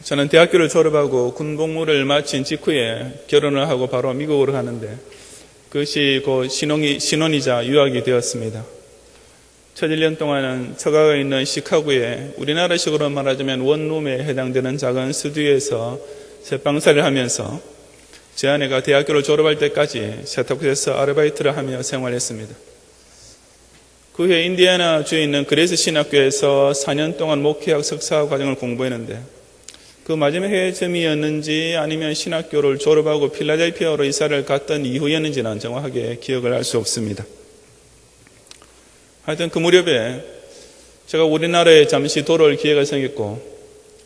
저는 대학교를 졸업하고 군복무를 마친 직후에 결혼을 하고 바로 미국으로 가는데 그것이 곧 신혼이자 유학이 되었습니다. 첫 1년 동안은 처가가 있는 시카고에 우리나라식으로 말하자면 원룸에 해당되는 작은 스튜디오에서 제빵살이를 하면서 제 아내가 대학교를 졸업할 때까지 세탁소에서 아르바이트를 하며 생활했습니다. 그 후에 인디애나주에 있는 그레이스 신학교에서 4년 동안 목회학 석사 과정을 공부했는데 그 마지막 해점이었는지 아니면 신학교를 졸업하고 필라델피아로 이사를 갔던 이후였는지는 정확하게 기억을 할 수 없습니다. 하여튼 그 무렵에 제가 우리나라에 잠시 돌아올 기회가 생겼고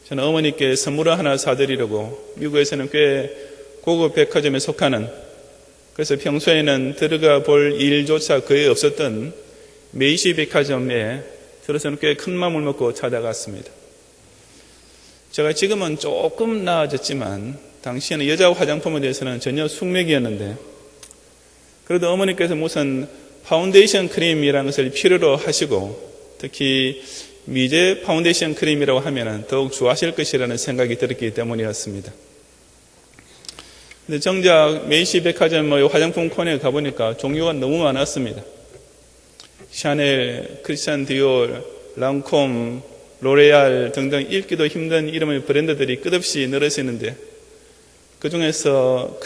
저는 어머니께 선물을 하나 사드리려고 미국에서는 꽤 고급 백화점에 속하는, 그래서 평소에는 들어가 볼 일조차 거의 없었던 메이시 백화점에 들어서는 꽤 큰 마음을 먹고 찾아갔습니다. 제가 지금은 조금 나아졌지만 당시에는 여자 화장품에 대해서는 전혀 숙맥이었는데, 그래도 어머니께서 무슨 파운데이션 크림이라는 것을 필요로 하시고 특히 미제 파운데이션 크림이라고 하면 더욱 좋아하실 것이라는 생각이 들었기 때문이었습니다. 근데 정작 메이시 백화점 화장품 코너에 가보니까 종류가 너무 많았습니다. 샤넬, 크리스찬 디올, 랑콤, 로레알 등등 읽기도 힘든 이름의 브랜드들이 끝없이 늘어서 있는데 그 중에서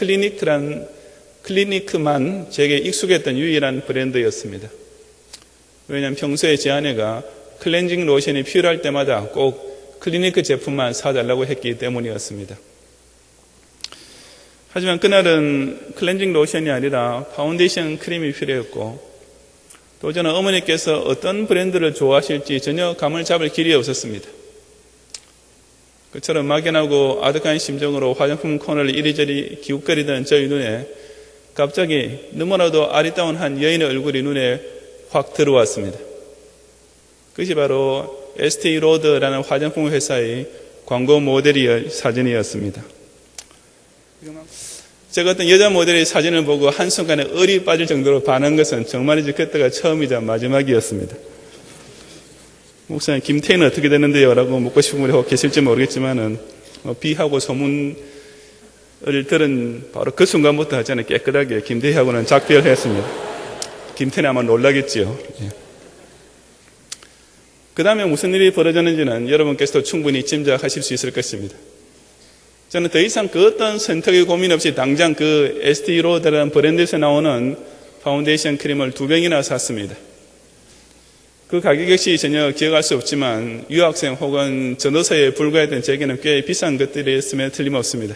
클리니크만 제게 익숙했던 유일한 브랜드였습니다. 왜냐하면 평소에 제 아내가 클렌징 로션이 필요할 때마다 꼭 클리니크 제품만 사달라고 했기 때문이었습니다. 하지만 그날은 클렌징 로션이 아니라 파운데이션 크림이 필요했고 또 저는 어머니께서 어떤 브랜드를 좋아하실지 전혀 감을 잡을 길이 없었습니다. 그처럼 막연하고 아득한 심정으로 화장품 코너를 이리저리 기웃거리던 저희 눈에 갑자기 너무나도 아리따운 한 여인의 얼굴이 눈에 확 들어왔습니다. 그것이 바로 에스티 로더라는 화장품 회사의 광고 모델의 사진이었습니다. 제가 어떤 여자 모델의 사진을 보고 한순간에 얼이 빠질 정도로 반한 것은 정말이지 그때가 처음이자 마지막이었습니다. 목사님, 김태희는 어떻게 되는데요? 라고 묻고 싶은 분이 혹 계실지 모르겠지만은 비하고 소문을 들은 바로 그 순간부터 저는 깨끗하게 김태희하고는 작별했습니다. 김태희는 아마 놀라겠지요. 그 다음에 무슨 일이 벌어졌는지는 여러분께서도 충분히 짐작하실 수 있을 것입니다. 저는 더 이상 그 어떤 선택의 고민 없이 당장 그 에스티 로더라는 브랜드에서 나오는 파운데이션 크림을 2병이나 샀습니다. 그 가격 역시 전혀 기억할 수 없지만 유학생 혹은 전도사에 불과했던 제게는 꽤 비싼 것들이었음에 틀림없습니다.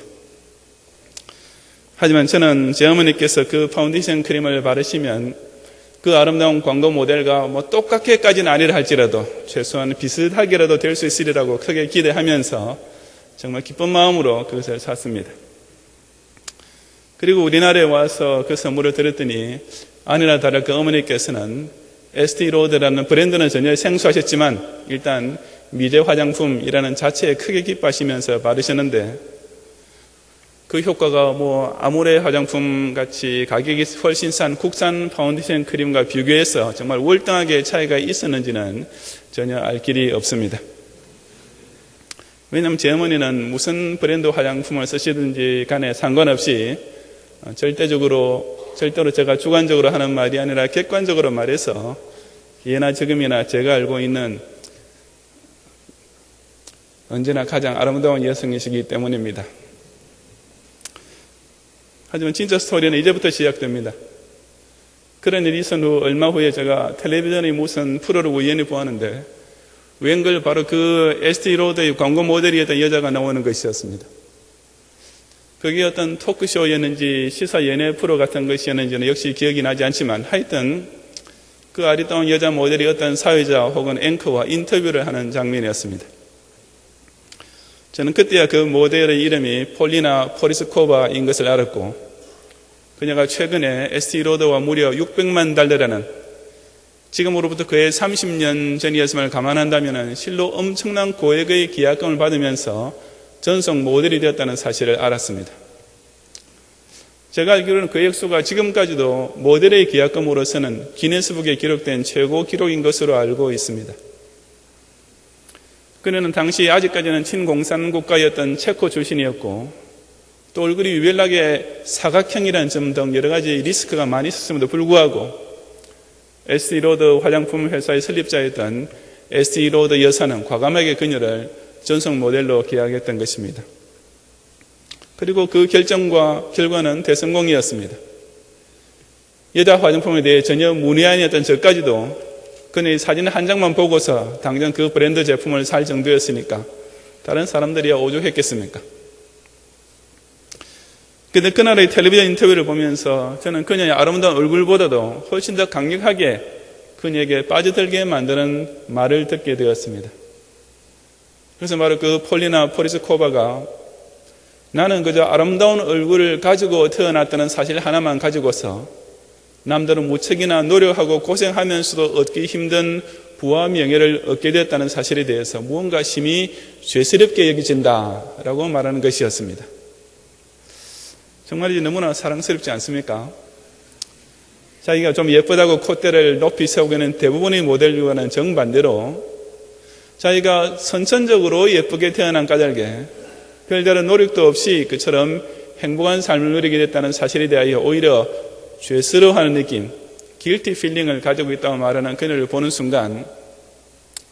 하지만 저는 제 어머니께서 그 파운데이션 크림을 바르시면 그 아름다운 광고 모델과 똑같게까지는 아니라 할지라도 최소한 비슷하게라도 될 수 있으리라고 크게 기대하면서 정말 기쁜 마음으로 그것을 샀습니다. 그리고 우리나라에 와서 그 선물을 드렸더니 아니나 다를까 어머니께서는 에스티 로더라는 브랜드는 전혀 생소하셨지만 일단 미제 화장품이라는 자체에 크게 기뻐하시면서 바르셨는데 그 효과가 아모레 화장품 같이 가격이 훨씬 싼 국산 파운데이션 크림과 비교해서 정말 월등하게 차이가 있었는지는 전혀 알 길이 없습니다. 왜냐하면 제 어머니는 무슨 브랜드 화장품을 쓰시든지 간에 상관없이 절대로 제가 주관적으로 하는 말이 아니라 객관적으로 말해서 예나 지금이나 제가 알고 있는 언제나 가장 아름다운 여성이시기 때문입니다. 하지만 진짜 스토리는 이제부터 시작됩니다. 그런 일이 있은 후 얼마 후에 제가 텔레비전의 무슨 프로를 우연히 보았는데 웬걸 바로 그 에스티 로더의 광고 모델이었던 여자가 나오는 것이었습니다. 그게 어떤 토크쇼였는지 시사 연예 프로 같은 것이었는지는 역시 기억이 나지 않지만 하여튼 그 아리따운 여자 모델이 어떤 사회자 혹은 앵커와 인터뷰를 하는 장면이었습니다. 저는 그때야 그 모델의 이름이 폴리나 포리스코바인 것을 알았고 그녀가 최근에 에스티 로더와 무려 600만 달러라는 지금으로부터 거의 30년 전이었음을 감안한다면 실로 엄청난 고액의 계약금을 받으면서 전속 모델이 되었다는 사실을 알았습니다. 제가 알기로는 그 액수가 지금까지도 모델의 계약금으로서는 기네스북에 기록된 최고 기록인 것으로 알고 있습니다. 그는 당시 아직까지는 친공산 국가였던 체코 출신이었고 또 얼굴이 유별나게 사각형이라는 점 등 여러 가지 리스크가 많이 있었음에도 불구하고 에스티 로더 화장품 회사의 설립자였던 에스티 로더 여사는 과감하게 그녀를 전속 모델로 계약했던 것입니다. 그리고 그 결정과 결과는 대성공이었습니다. 여자 화장품에 대해 전혀 문외한이었던 저까지도 그녀의 사진 한 장만 보고서 당장 그 브랜드 제품을 살 정도였으니까 다른 사람들이야 오죽했겠습니까? 그런데 그날의 텔레비전 인터뷰를 보면서 저는 그녀의 아름다운 얼굴보다도 훨씬 더 강력하게 그녀에게 빠져들게 만드는 말을 듣게 되었습니다. 그래서 바로 그 폴리나 포리스코바가 나는 그저 아름다운 얼굴을 가지고 태어났다는 사실 하나만 가지고서 남들은 무척이나 노력하고 고생하면서도 얻기 힘든 부와 명예를 얻게 되었다는 사실에 대해서 무언가 심히 죄스럽게 여겨진다라고 말하는 것이었습니다. 정말 너무나 사랑스럽지 않습니까? 자기가 좀 예쁘다고 콧대를 높이 세우고 있는 대부분의 모델과는 정반대로 자기가 선천적으로 예쁘게 태어난 까닭에 별다른 노력도 없이 그처럼 행복한 삶을 누리게 됐다는 사실에 대하여 오히려 죄스러워하는 느낌, guilty feeling을 가지고 있다고 말하는 그녀를 보는 순간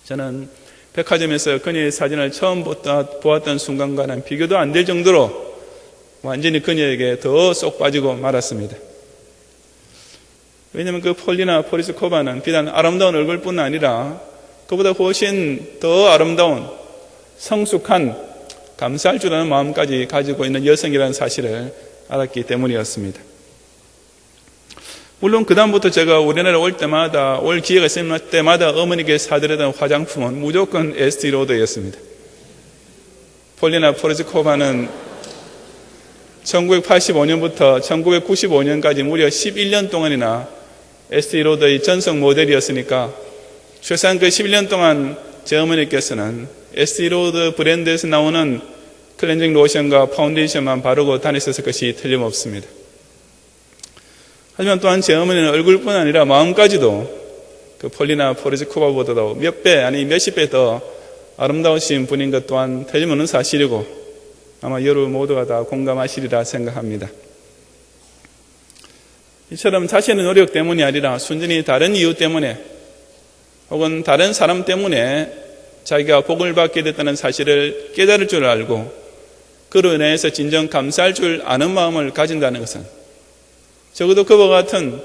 저는 백화점에서 그녀의 사진을 처음 보았던 순간과는 비교도 안 될 정도로 완전히 그녀에게 더 쏙 빠지고 말았습니다. 왜냐하면 그 폴리나 포리스코바는 비단 아름다운 얼굴뿐 아니라 그보다 훨씬 더 아름다운 성숙한 감사할 줄 아는 마음까지 가지고 있는 여성이라는 사실을 알았기 때문이었습니다. 물론 그 다음부터 제가 우리나라에 올 때마다 올 기회가 있을 때마다 어머니께 사드리던 화장품은 무조건 에스티 로더였습니다. 폴리나 포리스코바는 1985년부터 1995년까지 무려 11년 동안이나 에스티 로더의 전속 모델이었으니까 최소한 그 11년 동안 제 어머니께서는 에스티 로더 브랜드에서 나오는 클렌징 로션과 파운데이션만 바르고 다녔을 것이 틀림없습니다. 하지만 또한 제 어머니는 얼굴뿐 아니라 마음까지도 그 폴리나 포리스코바보다도 몇 배 아니 몇십 배 더 아름다우신 분인 것 또한 틀림없는 사실이고 아마 여러분 모두가 다 공감하시리라 생각합니다. 이처럼 자신의 노력 때문이 아니라 순전히 다른 이유 때문에 혹은 다른 사람 때문에 자기가 복을 받게 됐다는 사실을 깨달을 줄 알고 그로 인해서 진정 감사할 줄 아는 마음을 가진다는 것은 적어도 그와 같은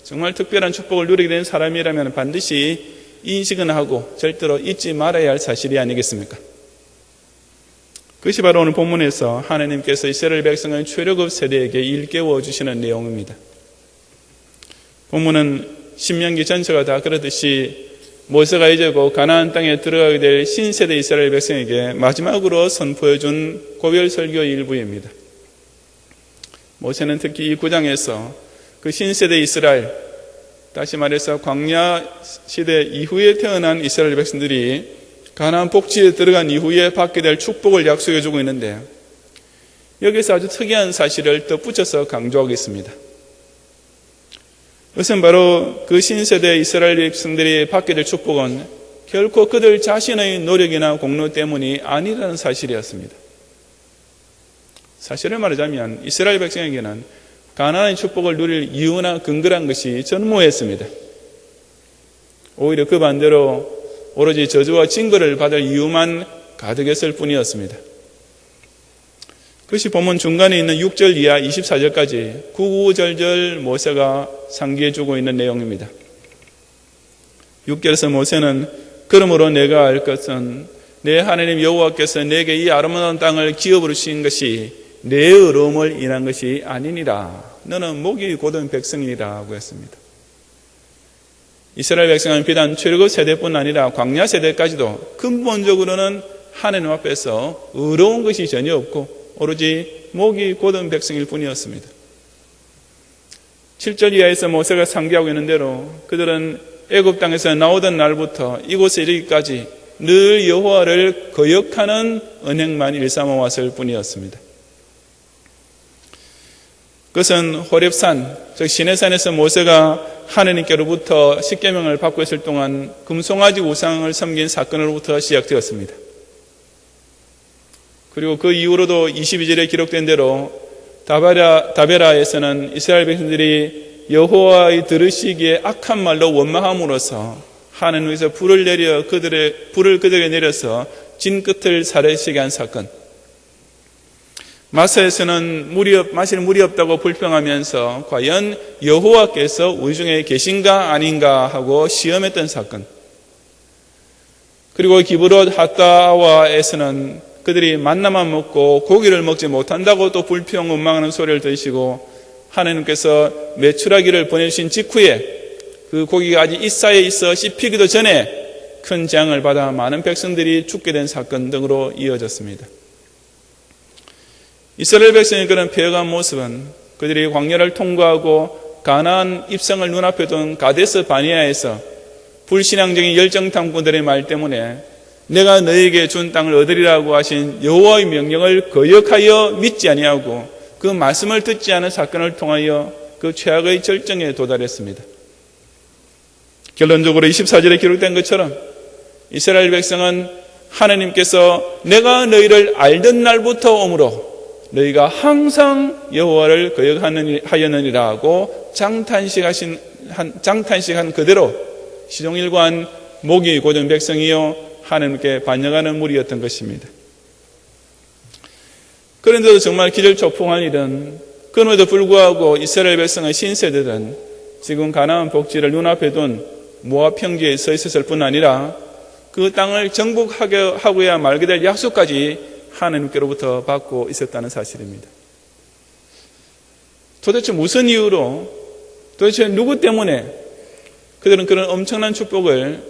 정말 특별한 축복을 누리게 된 사람이라면 반드시 인식은 하고 절대로 잊지 말아야 할 사실이 아니겠습니까? 그것이 바로 오늘 본문에서 하나님께서 이스라엘 백성의 출애굽 세대에게 일깨워 주시는 내용입니다. 본문은 신명기 전체가 다 그러듯이 모세가 이제 곧 가나안 땅에 들어가게 될 신세대 이스라엘 백성에게 마지막으로 선포해 준 고별 설교의 일부입니다. 모세는 특히 이 9장에서 그 신세대 이스라엘, 다시 말해서 광야 시대 이후에 태어난 이스라엘 백성들이 가나안 복지에 들어간 이후에 받게 될 축복을 약속해 주고 있는데 여기서 아주 특이한 사실을 덧붙여서 강조하겠습니다. 그것은 바로 그 신세대 이스라엘 백성들이 받게 될 축복은 결코 그들 자신의 노력이나 공로 때문이 아니라는 사실이었습니다. 사실을 말하자면 이스라엘 백성에게는 가나안의 축복을 누릴 이유나 근거란 것이 전무했습니다. 오히려 그 반대로 오로지 저주와 징벌을 받을 이유만 가득했을 뿐이었습니다. 그것이 본문 중간에 있는 6절 이하 24절까지 구구절절 모세가 상기해주고 있는 내용입니다. 6절에서 모세는 그러므로 내가 알 것은 내 하나님 여호와께서 내게 이 아름다운 땅을 기업으로 주신 것이 내 의로움을 인한 것이 아니니라. 너는 목이 곧은 백성이라고 했습니다. 이스라엘 백성은 비단 출애굽 세대뿐 아니라 광야 세대까지도 근본적으로는 하나님 앞에서 의로운 것이 전혀 없고 오로지 목이 곧은 백성일 뿐이었습니다. 7절 이하에서 모세가 상기하고 있는 대로 그들은 애굽 땅에서 나오던 날부터 이곳에 이르기까지 늘 여호와를 거역하는 언행만 일삼아 왔을 뿐이었습니다. 그것은 호렙산, 즉 시내산에서 모세가 하나님께로부터 십계명을 받고 있을 동안 금송아지 우상을 섬긴 사건으로부터 시작되었습니다. 그리고 그 이후로도 22절에 기록된 대로 다베라에서는 이스라엘 백성들이 여호와의 들으시기에 악한 말로 원망함으로써 하나님께서 불을 그들에게 내려서 진 끝을 사르시게 한 사건. 마사에서는 마실 물이 없다고 불평하면서 과연 여호와께서 우리 중에 계신가 아닌가 하고 시험했던 사건. 그리고 기브롯 핫다와에서는 그들이 만나만 먹고 고기를 먹지 못한다고 또 불평 원망하는 소리를 들으시고 하나님께서 메추라기를 보내주신 직후에 그 고기가 아직 이사에 있어 씹히기도 전에 큰 재앙을 받아 많은 백성들이 죽게 된 사건 등으로 이어졌습니다. 이스라엘 백성의 그런 패역한 모습은 그들이 광야를 통과하고 가나안 입성을 눈앞에 둔 가데스 바니아에서 불신앙적인 열정 탐구들의 말 때문에 내가 너에게 준 땅을 얻으리라고 하신 여호와의 명령을 거역하여 믿지 아니하고 그 말씀을 듣지 않은 사건을 통하여 그 최악의 절정에 도달했습니다. 결론적으로 24절에 기록된 것처럼 이스라엘 백성은 하나님께서 내가 너희를 알던 날부터 오므로 너희가 항상 여호와를 거역하였느니라 하고 장탄식한 그대로 시종일관 목이 고든 백성이요 하나님께 반역하는 무리였던 것입니다. 그런데도 정말 기절초풍한 일은 그럼에도 불구하고 이스라엘 백성의 신세들은 지금 가나안 복지를 눈앞에 둔 모압 평지에 서 있었을 뿐 아니라 그 땅을 정복하고야 말게 될 약속까지 하나님께로부터 받고 있었다는 사실입니다. 도대체 무슨 이유로, 도대체 누구 때문에 그들은 그런 엄청난 축복을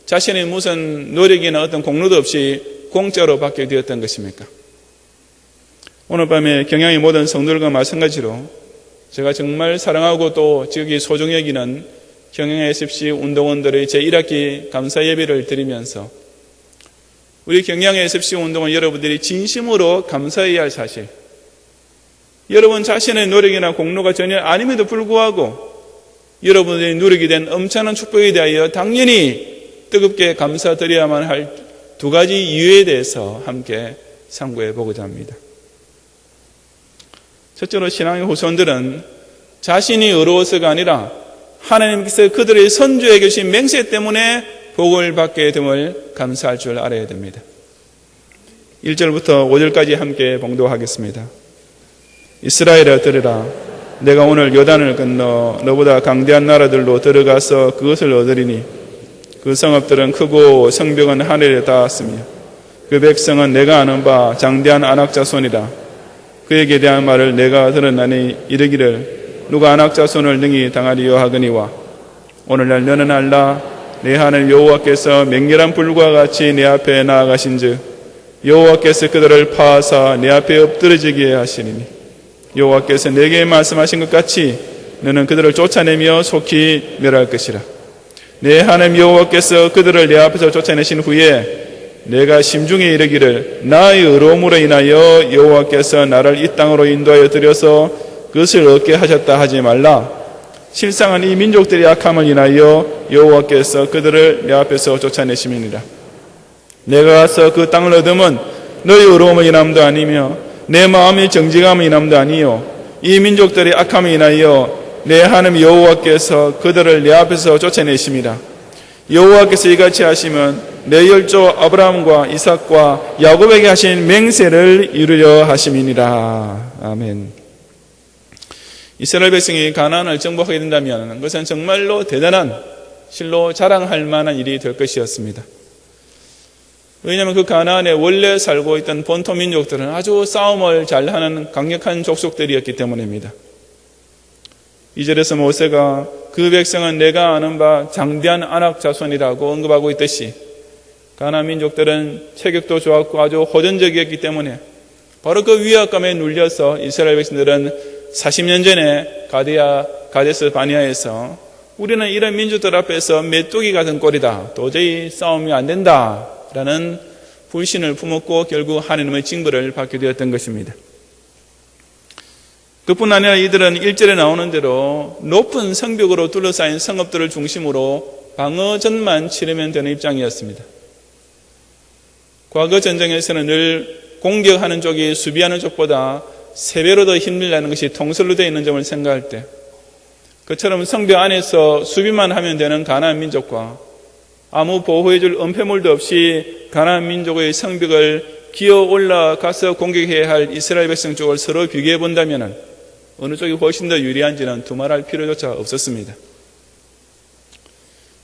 자신의 무슨 노력이나 어떤 공로도 없이 공짜로 받게 되었던 것입니까? 오늘 밤에 경양의 모든 성도들과 마찬가지로 제가 정말 사랑하고 또 지극히 소중히 여기는 경양의 SFC 운동원들의 제1학기 감사 예배를 드리면서 우리 경양의 SFC 운동원 여러분들이 진심으로 감사해야 할 사실, 여러분 자신의 노력이나 공로가 전혀 아님에도 불구하고 여러분들이 누리게 된 엄청난 축복에 대하여 당연히 뜨겁게 감사드려야만 할 두 가지 이유에 대해서 함께 상고해 보고자 합니다. 첫째로 신앙의 후손들은 자신이 의로워서가 아니라 하나님께서 그들의 선주에 계신 맹세 때문에 복을 받게 됨을 감사할 줄 알아야 됩니다. 1절부터 5절까지 함께 봉독하겠습니다. 이스라엘아 들으라. 내가 오늘 요단을 건너 너보다 강대한 나라들로 들어가서 그것을 얻으리니 그 성읍들은 크고 성벽은 하늘에 닿았으며 그 백성은 내가 아는 바 장대한 안악자손이라. 그에게 대한 말을 내가 들었나니 이르기를 누가 안악자손을 능히 당하리요 하거니와 오늘날 너는 알라. 내 하나님 여호와께서 맹렬한 불과 같이 내 앞에 나아가신즉 여호와께서 그들을 파하사 내 앞에 엎드러지게 하시리니 여호와께서 내게 말씀하신 것 같이 너는 그들을 쫓아내며 속히 멸할 것이라. 내 하나님 여호와께서 그들을 내 앞에서 쫓아내신 후에 내가 심중에 이르기를 나의 의로움으로 인하여 여호와께서 나를 이 땅으로 인도하여 들여서 그것을 얻게 하셨다 하지 말라. 실상은 이 민족들의 악함을 인하여 여호와께서 그들을 내 앞에서 쫓아내심이니라. 내가 가서 그 땅을 얻으면 너의 의로움을 인함도 아니며 내 마음이 정직함을 인함도 아니요 이 민족들의 악함을 인하여 내 하나님 여호와께서 그들을 내 앞에서 쫓아내심이라. 여호와께서 이같이 하시면 내 열조 아브라함과 이삭과 야곱에게 하신 맹세를 이루려 하심이니라. 아멘. 이스라엘 백성이 가나안을 정복하게 된다면 그것은 정말로 대단한 실로 자랑할 만한 일이 될 것이었습니다. 왜냐하면 그 가나안에 원래 살고 있던 본토 민족들은 아주 싸움을 잘하는 강력한 족속들이었기 때문입니다. 2절에서 모세가 그 백성은 내가 아는 바 장대한 안악 자손이라고 언급하고 있듯이 가나안 민족들은 체격도 좋았고 아주 호전적이었기 때문에 바로 그 위압감에 눌려서 이스라엘 백성들은 40년 전에 가데스 바니아에서 우리는 이런 민족들 앞에서 메뚜기 같은 꼴이다. 도저히 싸움이 안 된다. 라는 불신을 품었고 결국 하나님의 징벌을 받게 되었던 것입니다. 그뿐 아니라 이들은 1절에 나오는 대로 높은 성벽으로 둘러싸인 성읍들을 중심으로 방어전만 치르면 되는 입장이었습니다. 과거 전쟁에서는 늘 공격하는 쪽이 수비하는 쪽보다 3배로 더 힘들다는 것이 통설로 되어 있는 점을 생각할 때, 그처럼 성벽 안에서 수비만 하면 되는 가나안 민족과 아무 보호해줄 은폐물도 없이 가나안 민족의 성벽을 기어 올라가서 공격해야 할 이스라엘 백성 쪽을 서로 비교해 본다면 어느 쪽이 훨씬 더 유리한지는 두말할 필요조차 없었습니다.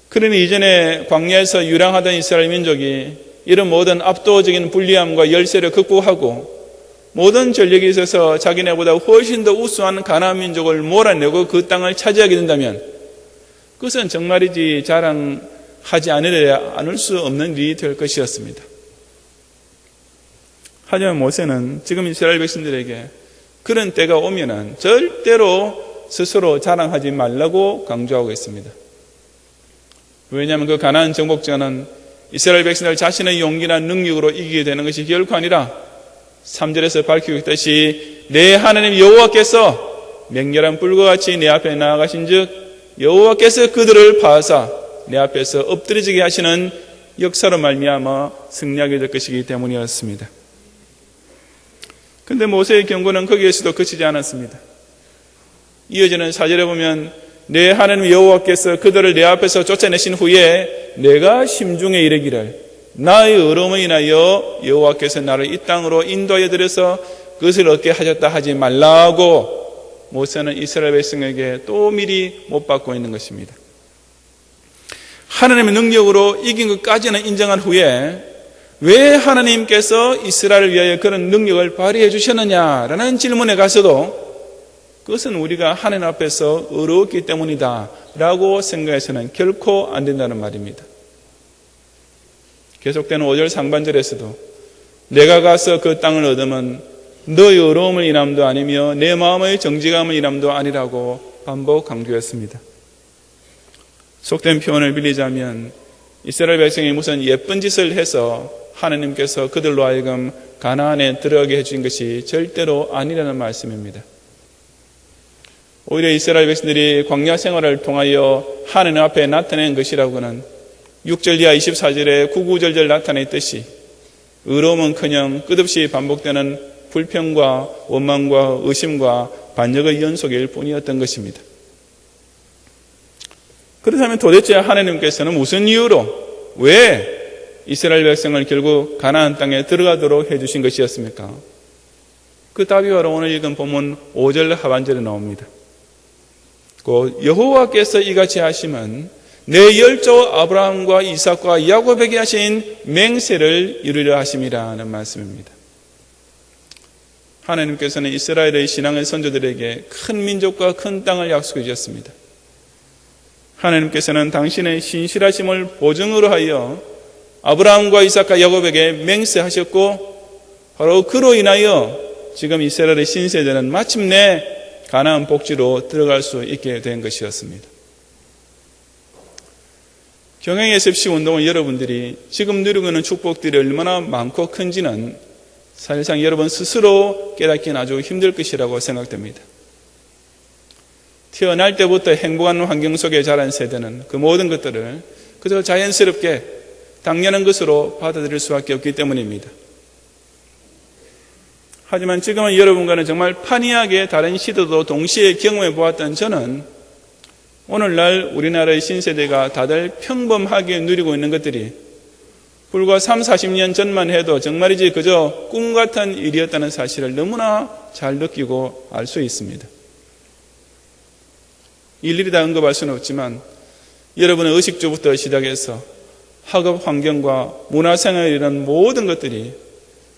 그러니 이전에 광야에서 유랑하던 이스라엘 민족이 이런 모든 압도적인 불리함과 열세를 극복하고 모든 전력이 있어서 자기네보다 훨씬 더 우수한 가나안 민족을 몰아내고 그 땅을 차지하게 된다면 그것은 정말이지 자랑하지 않을 수 없는 일이 될 것이었습니다. 하지만 모세는 지금 이스라엘 백성들에게 그런 때가 오면은 절대로 스스로 자랑하지 말라고 강조하고 있습니다. 왜냐하면 그 가나안 정복자는 이스라엘 백성들 자신의 용기나 능력으로 이기게 되는 것이 결코 아니라 3절에서 밝히고 있듯이 내 하나님 여호와께서 맹렬한 불과 같이 내 앞에 나아가신 즉 여호와께서 그들을 파하사 내 앞에서 엎드려지게 하시는 역사로 말미암아 승리하게 될 것이기 때문이었습니다. 그런데 모세의 경고는 거기에서도 그치지 않았습니다. 이어지는 4절에 보면 내 하나님 여호와께서 그들을 내 앞에서 쫓아내신 후에 내가 심중에 이르기를 나의 의로움을 인하여 여호와께서 나를 이 땅으로 인도하여 들여서 그것을 얻게 하셨다 하지 말라고 모세는 이스라엘 백성에게 또 미리 못 받고 있는 것입니다. 하나님의 능력으로 이긴 것까지는 인정한 후에 왜 하나님께서 이스라엘을 위하여 그런 능력을 발휘해 주셨느냐라는 질문에 가서도 그것은 우리가 하나님 앞에서 의로웠기 때문이다 라고 생각해서는 결코 안 된다는 말입니다. 계속되는 5절 상반절에서도 내가 가서 그 땅을 얻으면 너의 의로움을 인함도 아니며 내 마음의 정직함을 인함도 아니라고 반복 강조했습니다. 속된 표현을 빌리자면 이스라엘 백성이 무슨 예쁜 짓을 해서 하나님께서 그들로 하여금 가나안에 들어가게 해준 것이 절대로 아니라는 말씀입니다. 오히려 이스라엘 백성들이 광야 생활을 통하여 하나님 앞에 나타낸 것이라고는 6절 이하 24절에 구구절절 나타내 있듯이 의로움은커녕 끝없이 반복되는 불평과 원망과 의심과 반역의 연속일 뿐이었던 것입니다. 그렇다면 도대체 하나님께서는 무슨 이유로 왜 이스라엘 백성을 결국 가나안 땅에 들어가도록 해주신 것이었습니까? 그 답이 바로 오늘 읽은 본문 5절 하반절에 나옵니다. 곧 여호와께서 이같이 하시면 내 열조 아브라함과 이삭과 야곱에게 하신 맹세를 이루려 하심이라는 말씀입니다. 하나님께서는 이스라엘의 신앙의 선조들에게 큰 민족과 큰 땅을 약속해 주셨습니다. 하나님께서는 당신의 신실하심을 보증으로 하여 아브라함과 이삭과 야곱에게 맹세하셨고 바로 그로 인하여 지금 이스라엘의 신세대는 마침내 가나안 복지로 들어갈 수 있게 된 것이었습니다. 경영 SFC 운동은 여러분들이 지금 누리고 있는 축복들이 얼마나 많고 큰지는 사실상 여러분 스스로 깨닫기는 아주 힘들 것이라고 생각됩니다. 태어날 때부터 행복한 환경 속에 자란 세대는 그 모든 것들을 그저 자연스럽게 당연한 것으로 받아들일 수밖에 없기 때문입니다. 하지만 지금은 여러분과는 정말 판이하게 다른 시도도 동시에 경험해 보았던 저는 오늘날 우리나라의 신세대가 다들 평범하게 누리고 있는 것들이 불과 3, 40년 전만 해도 정말이지 그저 꿈 같은 일이었다는 사실을 너무나 잘 느끼고 알 수 있습니다. 일일이 다 언급할 수는 없지만 여러분의 의식주부터 시작해서 학업 환경과 문화생활 이런 모든 것들이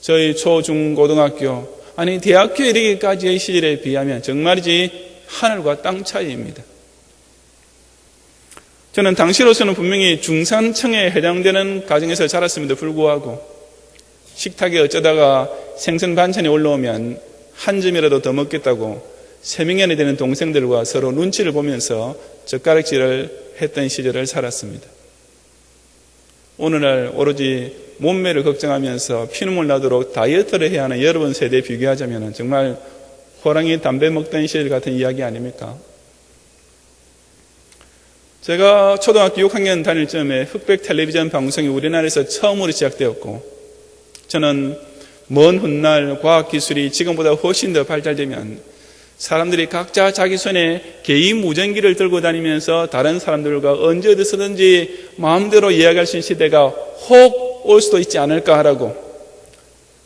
저희 초, 중, 고등학교 아니 대학교에 이르기까지의 시절에 비하면 정말이지 하늘과 땅 차이입니다. 저는 당시로서는 분명히 중산층에 해당되는 가정에서 자랐음에도 불구하고 식탁에 어쩌다가 생선 반찬이 올라오면 한 점이라도 더 먹겠다고 3명이나 되는 동생들과 서로 눈치를 보면서 젓가락질을 했던 시절을 살았습니다. 오늘날 오로지 몸매를 걱정하면서 피눈물 나도록 다이어트를 해야 하는 여러분 세대에 비교하자면 정말 호랑이 담배 먹던 시절 같은 이야기 아닙니까? 제가 초등학교 6학년 다닐 즈음에 흑백 텔레비전 방송이 우리나라에서 처음으로 시작되었고 저는 먼 훗날 과학기술이 지금보다 훨씬 더 발달되면 사람들이 각자 자기 손에 개인 무전기를 들고 다니면서 다른 사람들과 언제 어디서든지 마음대로 이야기할 수 있는 시대가 혹 올 수도 있지 않을까 하라고,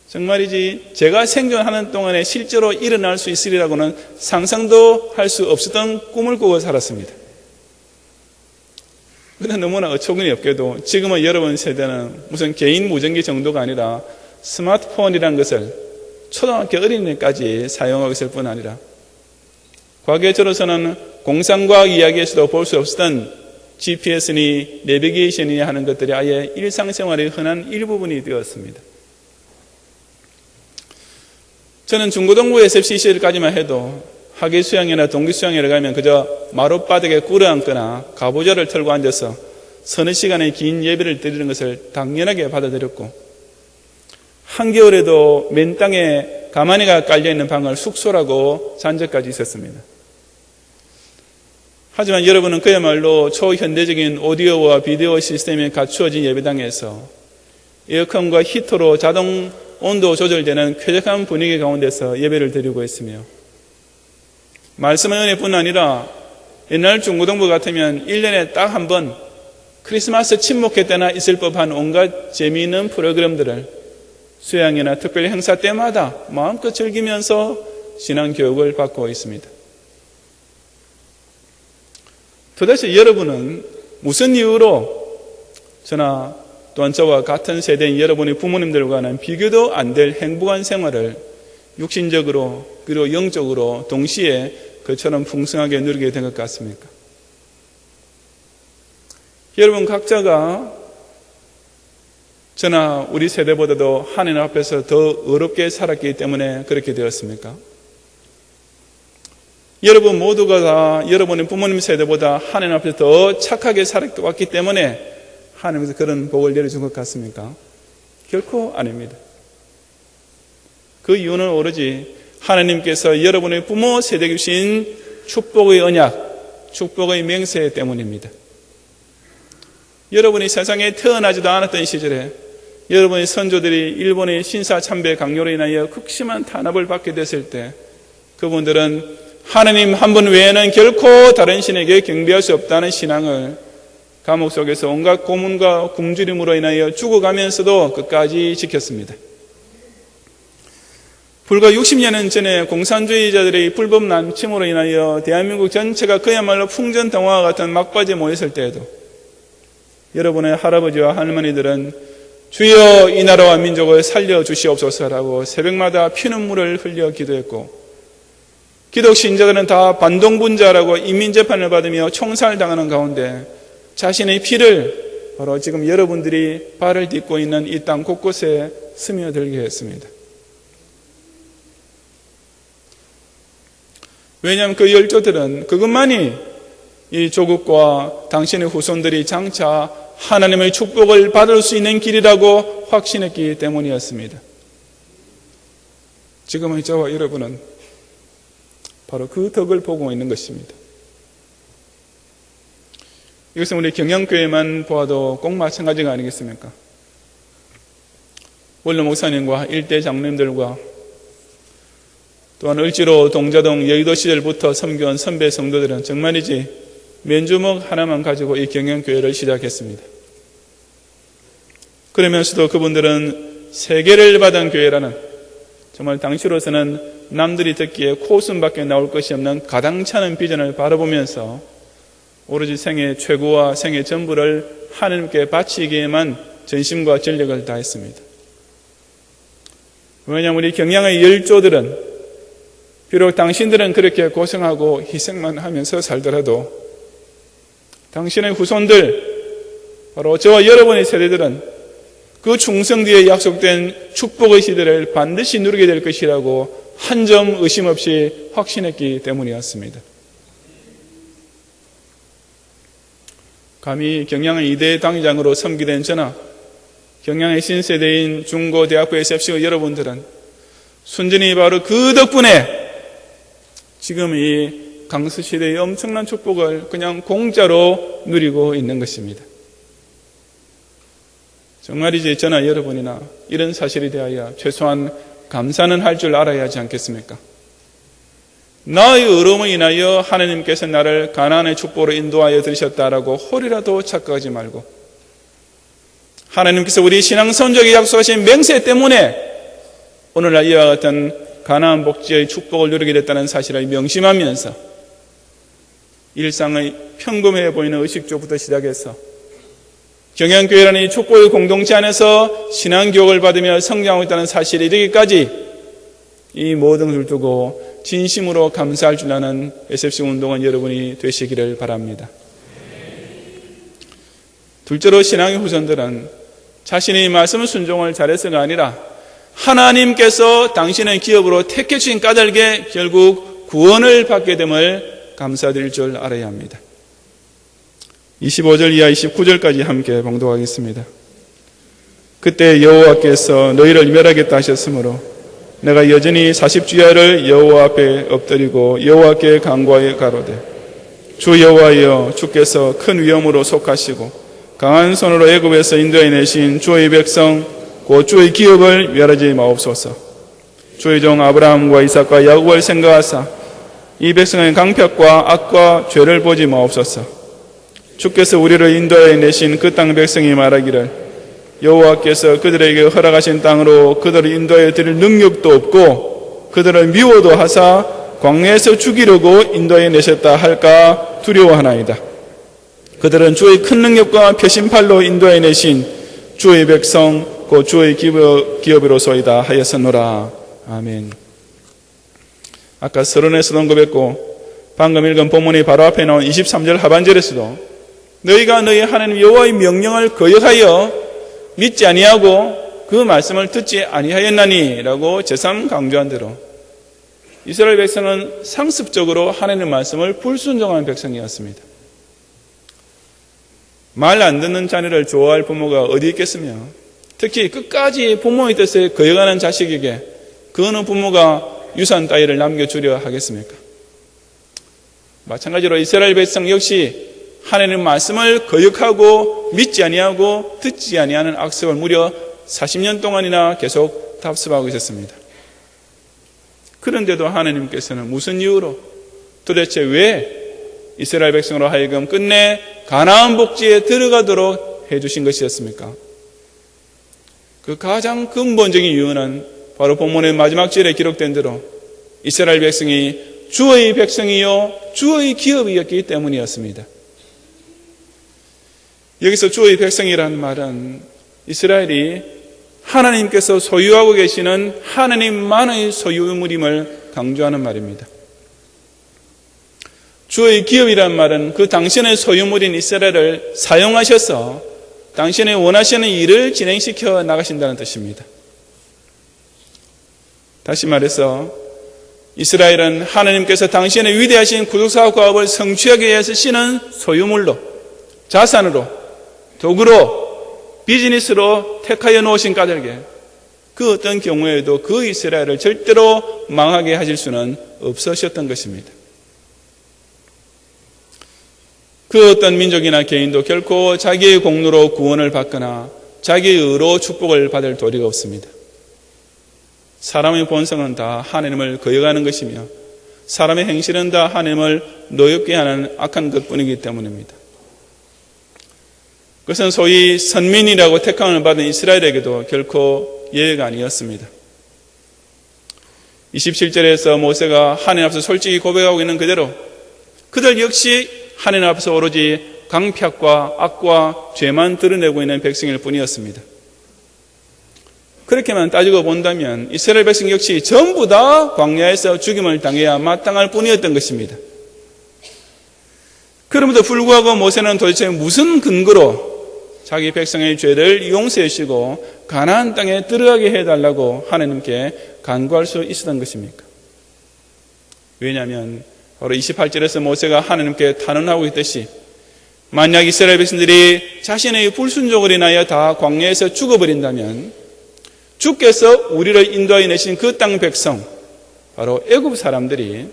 정말이지 제가 생존하는 동안에 실제로 일어날 수 있으리라고는 상상도 할 수 없었던 꿈을 꾸고 살았습니다. 그런데 너무나 어처구니 없게도 지금은 여러분 세대는 무슨 개인 무전기 정도가 아니라 스마트폰이라는 것을 초등학교 어린이까지 사용하고 있을 뿐 아니라 과거에 저로서는 공상과학 이야기에서도 볼 수 없었던 GPS니 내비게이션이니 하는 것들이 아예 일상생활의 흔한 일부분이 되었습니다. 저는 중고등부 SFC 시절까지만 해도 학예 수양이나 동기 수양회를 가면 그저 마룻바닥에 꿇어앉거나 가보자를 털고 앉아서 서너 시간의 긴 예배를 드리는 것을 당연하게 받아들였고, 한겨울에도 맨 땅에 가마니가 깔려있는 방을 숙소라고 잔 적까지 있었습니다. 하지만 여러분은 그야말로 초현대적인 오디오와 비디오 시스템이 갖추어진 예배당에서 에어컨과 히터로 자동 온도 조절되는 쾌적한 분위기 가운데서 예배를 드리고 있으며, 말씀의 은혜뿐 아니라 옛날 중고등부 같으면 1년에 딱 한 번 크리스마스 친목회 때나 있을 법한 온갖 재미있는 프로그램들을 수양이나 특별 행사 때마다 마음껏 즐기면서 신앙교육을 받고 있습니다. 도대체 여러분은 무슨 이유로 저나 또한 저와 같은 세대인 여러분의 부모님들과는 비교도 안 될 행복한 생활을 육신적으로 그리고 영적으로 동시에 그처럼 풍성하게 누리게 된 것 같습니까? 여러분 각자가 저나 우리 세대보다도 하나님 앞에서 더 어렵게 살았기 때문에 그렇게 되었습니까? 여러분 모두가 다 여러분의 부모님 세대보다 하나님 앞에서 더 착하게 살아왔기 때문에 하나님께서 그런 복을 내려준 것 같습니까? 결코 아닙니다. 그 이유는 오로지 하나님께서 여러분의 부모 세대에 주신 축복의 언약, 축복의 맹세 때문입니다. 여러분이 세상에 태어나지도 않았던 시절에 여러분의 선조들이 일본의 신사참배 강요로 인하여 극심한 탄압을 받게 됐을 때 그분들은 하나님 한 분 외에는 결코 다른 신에게 경배할 수 없다는 신앙을 감옥 속에서 온갖 고문과 굶주림으로 인하여 죽어가면서도 끝까지 지켰습니다. 불과 60년 전에 공산주의자들의 불법 남침으로 인하여 대한민국 전체가 그야말로 풍전등화와 같은 막바지에 모였을 때에도 여러분의 할아버지와 할머니들은 주여 이 나라와 민족을 살려주시옵소서라고 새벽마다 피눈물을 흘려 기도했고, 기독신자들은 다 반동분자라고 인민재판을 받으며 총살당하는 가운데 자신의 피를 바로 지금 여러분들이 발을 딛고 있는 이 땅 곳곳에 스며들게 했습니다. 왜냐하면 그 열조들은 그것만이 이 조국과 당신의 후손들이 장차 하나님의 축복을 받을 수 있는 길이라고 확신했기 때문이었습니다. 지금의 저와 여러분은 바로 그 덕을 보고 있는 것입니다. 이것은 우리 경영교회만 보아도 꼭 마찬가지가 아니겠습니까? 원로 목사님과 일대 장로님들과 또한 을지로 동자동 여의도 시절부터 섬겨온 선배 성도들은 정말이지 맨주먹 하나만 가지고 이 경영교회를 시작했습니다. 그러면서도 그분들은 세계를 받은 교회라는 정말 당시로서는 남들이 듣기에 코웃음밖에 나올 것이 없는 가당찮은 비전을 바라보면서 오로지 생애 최고와 생애 전부를 하나님께 바치기에만 전심과 전력을 다했습니다. 왜냐하면 우리 경양의 열조들은 비록 당신들은 그렇게 고생하고 희생만 하면서 살더라도 당신의 후손들, 바로 저와 여러분의 세대들은 그 충성 뒤에 약속된 축복의 시대를 반드시 누리게 될 것이라고 한 점 의심 없이 확신했기 때문이었습니다. 감히 경양의 2대 당회장으로 섬기된 저나 경양의 신세대인 중고대학부 SFC 여러분들은 순전히 바로 그 덕분에 지금 이 강수시대의 엄청난 축복을 그냥 공짜로 누리고 있는 것입니다. 정말이지 저나 여러분이나 이런 사실에 대하여 최소한 감사는 할 줄 알아야 하지 않겠습니까? 나의 의로움을 인하여 하나님께서 나를 가나안의 축복으로 인도하여 들으셨다라고 홀이라도 착각하지 말고, 하나님께서 우리 신앙 선조에게 약속하신 맹세 때문에 오늘날 이와 같은 가나안 복지의 축복을 누리게 됐다는 사실을 명심하면서 일상의 평범해 보이는 의식주부터 시작해서 경영교회라는 이 축복의 공동체 안에서 신앙교육을 받으며 성장하고 있다는 사실에 이르기까지 이 모든 것을 두고 진심으로 감사할 줄 아는 SFC 운동원 여러분이 되시기를 바랍니다. 둘째로 신앙의 후손들은 자신의 말씀 순종을 잘해서가 아니라 하나님께서 당신의 기업으로 택해 주신 까닭에 결국 구원을 받게 됨을 감사드릴 줄 알아야 합니다. 25절 이하 29절까지 함께 봉독하겠습니다. 그때 여호와께서 너희를 멸하겠다 하셨으므로 내가 여전히 40주야를 여호와 앞에 엎드리고 여호와께 간구하여 가로되 주 여호와여, 주께서 큰 위엄으로 속하시고 강한 손으로 애굽에서 인도해 내신 주의 백성 곧 주의 기업을 멸하지 마옵소서. 주의 종 아브라함과 이삭과 야곱을 생각하사 이 백성의 강팍과 악과 죄를 보지 마옵소서. 주께서 우리를 인도해 내신 그 땅 백성이 말하기를 여호와께서 그들에게 허락하신 땅으로 그들을 인도해 드릴 능력도 없고 그들을 미워도 하사 광야에서 죽이려고 인도해 내셨다 할까 두려워하나이다. 그들은 주의 큰 능력과 표심팔로 인도해 내신 주의 백성 곧 주의 기업이로소이다 하였으노라. 아멘. 아까 서론에서도 고백고 방금 읽은 본문이 바로 앞에 나온 23절 하반절에서도 너희가 너희 하나님 여호와의 명령을 거역하여 믿지 아니하고 그 말씀을 듣지 아니하였나니 라고 재삼 강조한 대로 이스라엘 백성은 상습적으로 하나님의 말씀을 불순종하는 백성이었습니다. 말 안 듣는 자녀를 좋아할 부모가 어디 있겠으며 특히 끝까지 부모의 뜻에 거역하는 자식에게 그 어느 부모가 유산 따위를 남겨주려 하겠습니까? 마찬가지로 이스라엘 백성 역시 하나님의 말씀을 거역하고 믿지 아니하고 듣지 아니하는 악습을 무려 40년 동안이나 계속 답습하고 있었습니다. 그런데도 하나님께서는 무슨 이유로 도대체 왜 이스라엘 백성으로 하여금 끝내 가나안 복지에 들어가도록 해주신 것이었습니까? 그 가장 근본적인 이유는 바로 본문의 마지막 절에 기록된 대로 이스라엘 백성이 주의 백성이요 주의 기업이었기 때문이었습니다. 여기서 주의 백성이라는 말은 이스라엘이 하나님께서 소유하고 계시는 하나님만의 소유물임을 강조하는 말입니다. 주의 기업이라는 말은 그 당신의 소유물인 이스라엘을 사용하셔서 당신의 원하시는 일을 진행시켜 나가신다는 뜻입니다. 다시 말해서 이스라엘은 하나님께서 당신의 위대하신 구속사 과업을 성취하기 위해서 쓰시는 소유물로, 자산으로, 도구로, 비즈니스로 택하여 놓으신 까닭에 그 어떤 경우에도 그 이스라엘을 절대로 망하게 하실 수는 없으셨던 것입니다. 그 어떤 민족이나 개인도 결코 자기의 공로로 구원을 받거나 자기의 의로 축복을 받을 도리가 없습니다. 사람의 본성은 다 하나님을 거역하는 것이며 사람의 행실은 다 하나님을 노엽게 하는 악한 것뿐이기 때문입니다. 그것은 소위 선민이라고 택함을 받은 이스라엘에게도 결코 예외가 아니었습니다. 27절에서 모세가 하나님 앞에서 솔직히 고백하고 있는 그대로 그들 역시 하나님 앞에서 오로지 강팍과 악과 죄만 드러내고 있는 백성일 뿐이었습니다. 그렇게만 따지고 본다면 이스라엘 백성 역시 전부 다 광야에서 죽임을 당해야 마땅할 뿐이었던 것입니다. 그럼에도 불구하고 모세는 도대체 무슨 근거로 자기 백성의 죄를 용서해 주시고 가나안 땅에 들어가게 해달라고 하나님께 간구할 수 있었던 것입니까? 왜냐하면 바로 28절에서 모세가 하나님께 탄원하고 있듯이 만약 이스라엘 백성들이 자신의 불순종을 인하여 다 광야에서 죽어버린다면 주께서 우리를 인도하여 내신 그 땅 백성, 바로 애굽 사람들이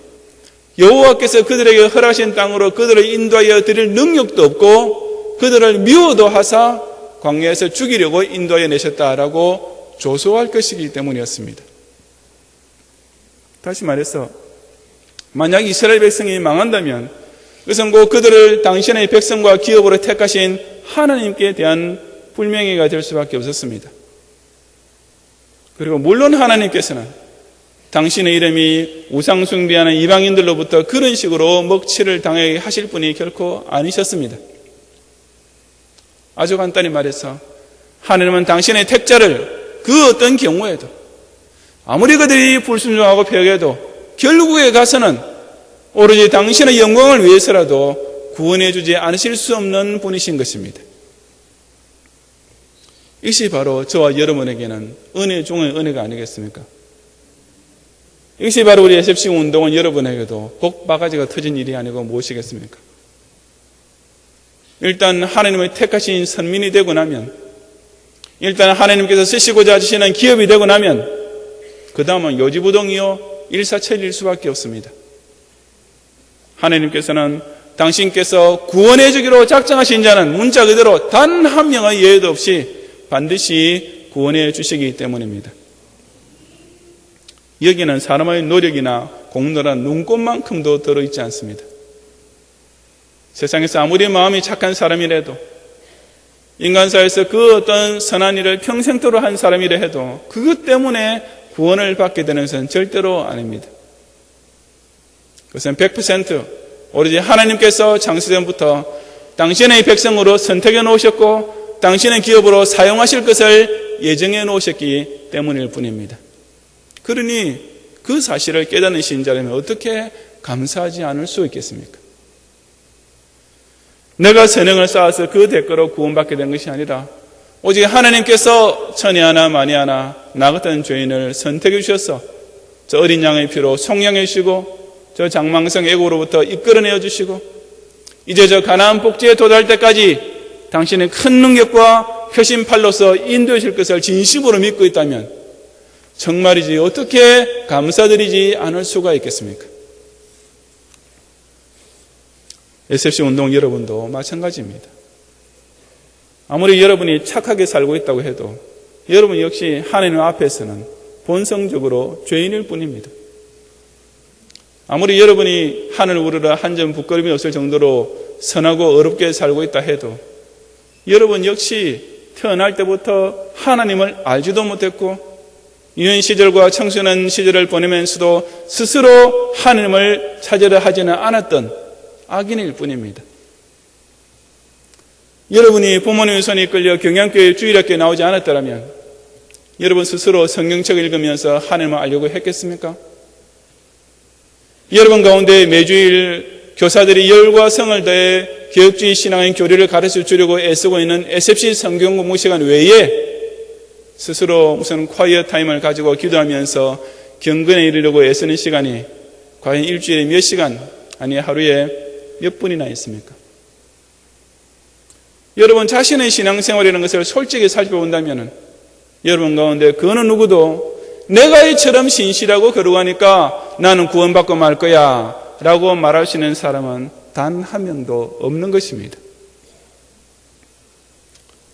여호와께서 그들에게 허락하신 땅으로 그들을 인도하여 드릴 능력도 없고 그들을 미워도 하사 광야에서 죽이려고 인도하여 내셨다라고 조소할 것이기 때문이었습니다. 다시 말해서 만약 이스라엘 백성이 망한다면 그것은 곧 그들을 당신의 백성과 기업으로 택하신 하나님께 대한 불명예가 될 수밖에 없었습니다. 그리고 물론 하나님께서는 당신의 이름이 우상 숭배하는 이방인들로부터 그런 식으로 먹칠을 당하게 하실 분이 결코 아니셨습니다. 아주 간단히 말해서 하나님은 당신의 택자를 그 어떤 경우에도 아무리 그들이 불순종하고 패역해도 결국에 가서는 오로지 당신의 영광을 위해서라도 구원해 주지 않으실 수 없는 분이신 것입니다. 이것이 바로 저와 여러분에게는 은혜 중의 은혜가 아니겠습니까? 이것이 바로 우리 SFC 운동은 여러분에게도 복바가지가 터진 일이 아니고 무엇이겠습니까? 일단 하나님의 택하신 선민이 되고 나면, 일단 하나님께서 쓰시고자 하시는 기업이 되고 나면 그 다음은 요지부동이요 일사천리일 수밖에 없습니다. 하나님께서는 당신께서 구원해 주기로 작정하신 자는 문자 그대로 단 한 명의 예외도 없이 반드시 구원해 주시기 때문입니다. 여기는 사람의 노력이나 공로란 눈꽃만큼도 들어있지 않습니다. 세상에서 아무리 마음이 착한 사람이라도, 인간사에서 그 어떤 선한 일을 평생토록 한 사람이라 해도 그것 때문에 구원을 받게 되는 것은 절대로 아닙니다. 그것은 100% 오로지 하나님께서 창세전부터 당신의 백성으로 선택해 놓으셨고 당신의 기업으로 사용하실 것을 예정해 놓으셨기 때문일 뿐입니다. 그러니 그 사실을 깨닫는 신자라면 어떻게 감사하지 않을 수 있겠습니까? 내가 선행을 쌓아서 그 대가로 구원받게 된 것이 아니라 오직 하나님께서 천이 하나 만이 하나 나 같은 죄인을 선택해 주셔서 저 어린 양의 피로 속량해 주시고 저 장망성 애국으로부터 이끌어내어 주시고 이제 저 가나안 복지에 도달할 때까지 당신의 큰 능력과 표심팔로서 인도해 주실 것을 진심으로 믿고 있다면 정말이지 어떻게 감사드리지 않을 수가 있겠습니까? SFC 운동 여러분도 마찬가지입니다. 아무리 여러분이 착하게 살고 있다고 해도 여러분 역시 하나님 앞에서는 본성적으로 죄인일 뿐입니다. 아무리 여러분이 하늘 우러러 한 점 부끄러움이 없을 정도로 선하고 어렵게 살고 있다 해도 여러분 역시 태어날 때부터 하나님을 알지도 못했고 유년 시절과 청소년 시절을 보내면서도 스스로 하나님을 찾으려 하지는 않았던 악인일 뿐입니다. 여러분이 부모님의 손에 이끌려 경양교회 주일학교에 나오지 않았더라면 여러분 스스로 성경책을 읽으면서 하나님을 알려고 했겠습니까? 여러분 가운데 매주일 교사들이 열과 성을 다해 개혁주의 신앙의 교리를 가르쳐 주려고 애쓰고 있는 SFC 성경 공부 시간 외에 스스로 무슨 콰이어 타임을 가지고 기도하면서 경건에 이르려고 애쓰는 시간이 과연 일주일에 몇 시간, 아니 하루에 몇 분이나 있습니까? 여러분 자신의 신앙생활이라는 것을 솔직히 살펴본다면 여러분 가운데 그 어느 누구도 내가 이처럼 신실하고 거룩하니까 나는 구원받고 말 거야 라고 말하시는 사람은 단 한 명도 없는 것입니다.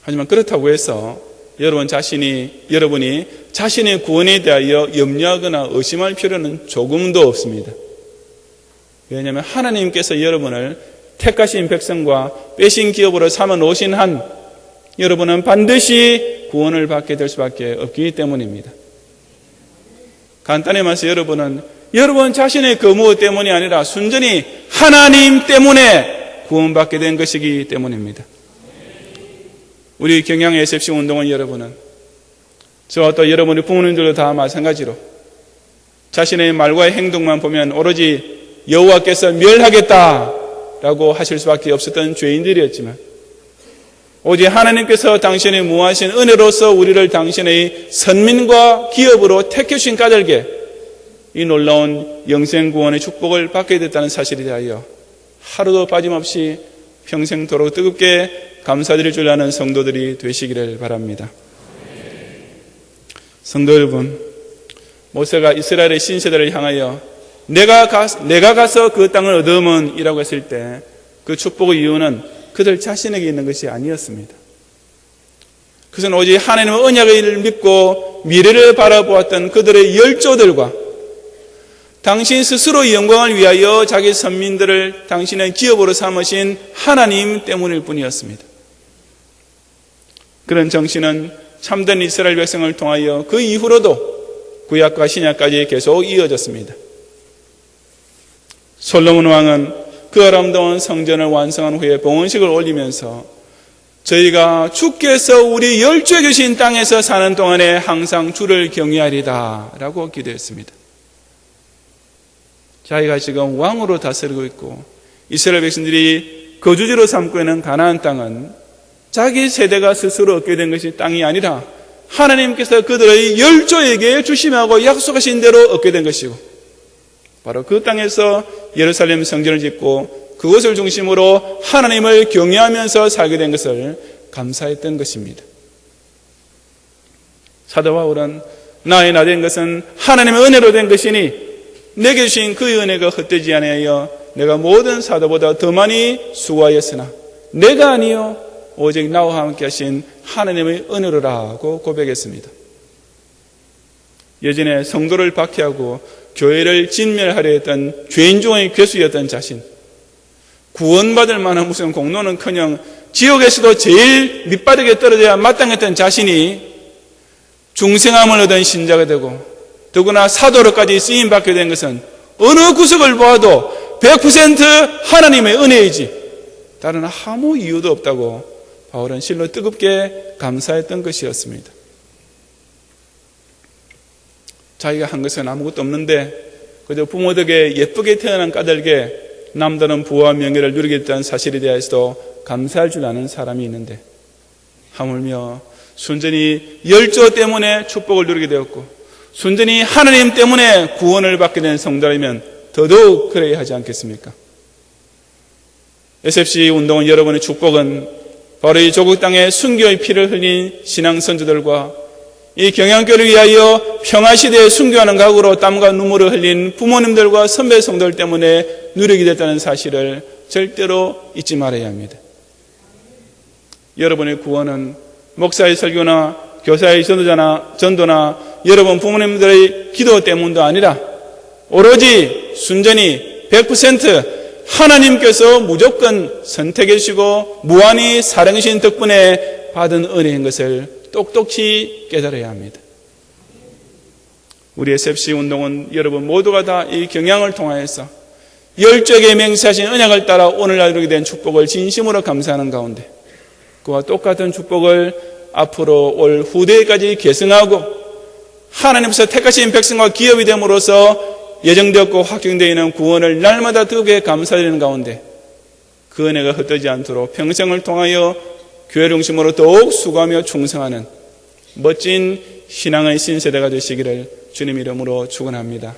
하지만 그렇다고 해서 여러분이 자신의 구원에 대하여 염려하거나 의심할 필요는 조금도 없습니다. 왜냐하면 하나님께서 여러분을 택하신 백성과 빼신 기업으로 삼아 놓으신 한 여러분은 반드시 구원을 받게 될 수밖에 없기 때문입니다. 간단히 말해서 여러분 자신의 거무 때문이 아니라 순전히 하나님 때문에 구원받게 된 것이기 때문입니다. 우리 경양 SFC 운동원 여러분은 저와 또 여러분의 부모님들도 다 마찬가지로 자신의 말과 행동만 보면 오로지 여호와께서 멸하겠다라고 하실 수밖에 없었던 죄인들이었지만 오직 하나님께서 당신의 무하신 은혜로서 우리를 당신의 선민과 기업으로 택해주신 까닭에 이 놀라운 영생구원의 축복을 받게 됐다는 사실에 대하여 하루도 빠짐없이 평생도록 뜨겁게 감사드릴 줄 아는 성도들이 되시기를 바랍니다. 성도 여러분, 모세가 이스라엘의 신세대를 향하여 내가 가서 그 땅을 얻으면 이라고 했을 때 그 축복의 이유는 그들 자신에게 있는 것이 아니었습니다. 그것은 오직 하나님의 언약을 믿고 미래를 바라보았던 그들의 열조들과 당신 스스로 영광을 위하여 자기 선민들을 당신의 기업으로 삼으신 하나님 때문일 뿐이었습니다. 그런 정신은 참된 이스라엘 백성을 통하여 그 이후로도 구약과 신약까지 계속 이어졌습니다. 솔로몬 왕은 그 아름다운 성전을 완성한 후에 봉헌식을 올리면서 저희가 주께서 우리 열조에 주신 땅에서 사는 동안에 항상 주를 경외하리다 라고 기도했습니다. 자기가 지금 왕으로 다스리고 있고 이스라엘 백성들이 거주지로 삼고 있는 가나안 땅은 자기 세대가 스스로 얻게 된 것이 땅이 아니라 하나님께서 그들의 열조에게 주시하고 약속하신 대로 얻게 된 것이고 바로 그 땅에서 예루살렘 성전을 짓고 그것을 중심으로 하나님을 경외하면서 살게 된 것을 감사했던 것입니다. 사도 바울은 나의 나 된 것은 하나님의 은혜로 된 것이니 내게 주신 그 은혜가 헛되지 아니하여 내가 모든 사도보다 더 많이 수고하였으나 내가 아니요 오직 나와 함께 하신 하나님의 은혜로라고 고백했습니다. 예전에 성도를 박해하고 교회를 진멸하려 했던 죄인 중의 괴수였던 자신, 구원받을 만한 무슨 공로는커녕 지옥에서도 제일 밑바닥에 떨어져야 마땅했던 자신이 중생함을 얻은 신자가 되고 더구나 사도로까지 쓰임받게 된 것은 어느 구석을 보아도 100% 하나님의 은혜이지 다른 아무 이유도 없다고 바울은 실로 뜨겁게 감사했던 것이었습니다. 자기가 한 것은 아무것도 없는데 그저 부모 덕에 예쁘게 태어난 까닭에 남다른 부와 명예를 누리게 됐다는 사실에 대해서도 감사할 줄 아는 사람이 있는데 하물며 순전히 열조 때문에 축복을 누리게 되었고 순전히 하나님 때문에 구원을 받게 된 성도라면 더더욱 그래야 하지 않겠습니까? SFC 운동은 여러분의 축복은 바로 이 조국 땅에 순교의 피를 흘린 신앙 선조들과 이 경양교를 위하여 평화시대에 순교하는 각오로 땀과 눈물을 흘린 부모님들과 선배 성도들 때문에 누리게 됐다는 사실을 절대로 잊지 말아야 합니다. 여러분의 구원은 목사의 설교나 교사의 전도나 여러분 부모님들의 기도 때문도 아니라 오로지 순전히 100% 하나님께서 무조건 선택해 주시고 무한히 사랑해 주신 덕분에 받은 은혜인 것을 똑똑히 깨달아야 합니다. 우리 SFC 운동은 여러분 모두가 다 이 경향을 통하여서 열조에게 맹세하신 언약을 따라 오늘날 이루게 된 축복을 진심으로 감사하는 가운데 그와 똑같은 축복을 앞으로 올 후대까지 계승하고 하나님께서 택하신 백성과 기업이 됨으로써 예정되었고 확정되어 있는 구원을 날마다 뜨겁게 감사드리는 가운데 그 은혜가 헛되지 않도록 평생을 통하여 교회 중심으로 더욱 수고하며 충성하는 멋진 신앙의 신세대가 되시기를 주님 이름으로 축원합니다.